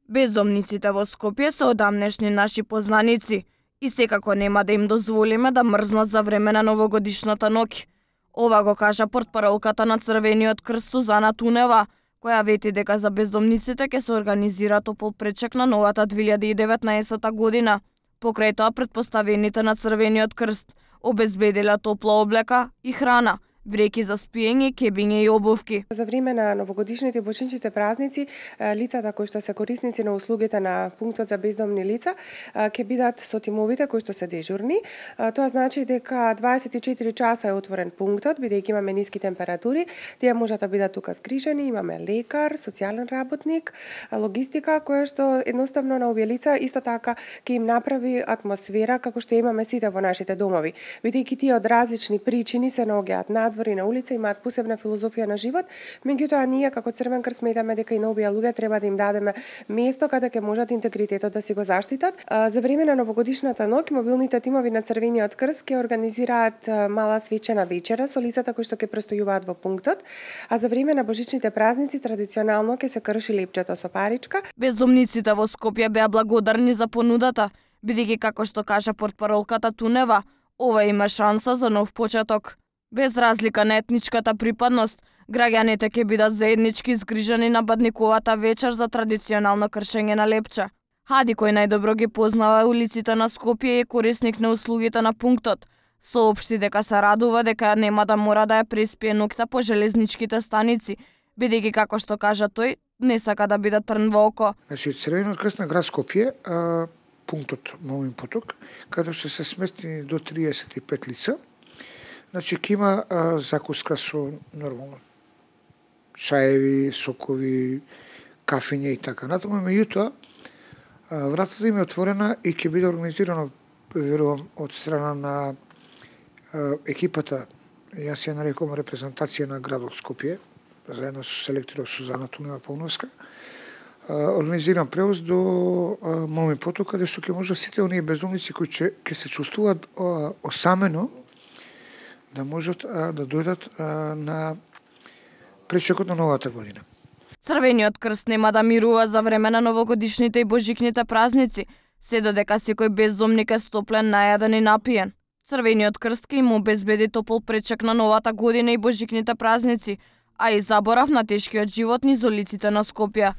Бездомниците во Скопје се одамнешни наши познаници и секако нема да им дозволиме да мрзнат за време на новогодишната ноќ. Ова го кажа портпаролката на Црвениот крст Сузана Тунева, која вети дека за бездомниците ќе се организира топол пречек на новата 2019 година. Покрај тоа претпоставените на Црвениот крст обезбедила топла облека и храна, вреки за спиење, кебиње и обувки. За време на новогодишните и божичните празници, лицата кои што се корисници на услугите на пунктот за бездомни лица ќе бидат со тимовите кои што се дежурни. Тоа значи дека 24 часа е отворен пунктот, бидејќи имаме ниски температури. Тие можат да бидат тука згрижени, имаме лекар, социјален работник, логистика која што едноставно на овие лица исто така ќе им направи атмосфера како што имаме сите во нашите домови. Бидејќи тие од различни причини се наоѓаат надвор и на улица, имаат посебна филозофија на живот, меѓутоа ние како Црвен крст сметаме дека и на овие луѓе треба да им дадеме место каде ќе можат интегритетот да си го заштитат. За време на новогодишната ноќ мобилните тимови на Црвениот крст ќе организираат мала свечена вечера со лицата кои што ќе престојуваат во пунктот, а за време на божичните празници традиционално ќе се крши лепчето со паричка. Бездомниците во Скопје беа благодарни за понудата, бидејќи како што кажа портпаролката Тунева, ова има шанса за нов почеток. Без разлика на етничката припадност, граѓаните ќе бидат заеднички згрижани на бадниковата вечер за традиционално кршење на лепче. Хади, кој најдобро ги познава улиците на Скопје и е корисник на услугите на пунктот, соопшти дека се радува дека нема да мора да ја преспие ноќта по железничките станици, бидејќи како што кажа тој, не сака да биде трн во око. Значи, Црвениот крст на град Скопје, пунктот Момин поток, каде што се сместени до 35 лица. Значи, ќе има закуска со нормално чаеви, сокови, кафење и така натаму. Меѓутоа, вратата им е отворена и ќе биде организирано, верувам, од страна на екипата, јас ја нарекувам репрезентација на градот Скопје, заедно со селекторот Сузана Тунева Полновска, организиран превоз до Момин поток, каде што ќе може сите оние бездомници кои ќе се чувствуваат осамено да можат да дојдат на пречекот на новата година. Црвениот крст нема да мирува за време на новогодишните и божикните празници, се додека секој бездомник е стоплен, најаден и напиен. Црвениот крст ќе им обезбеди топол пречек на новата година и божикните празници, а и заборав на тешкиот живот низ улиците на Скопје.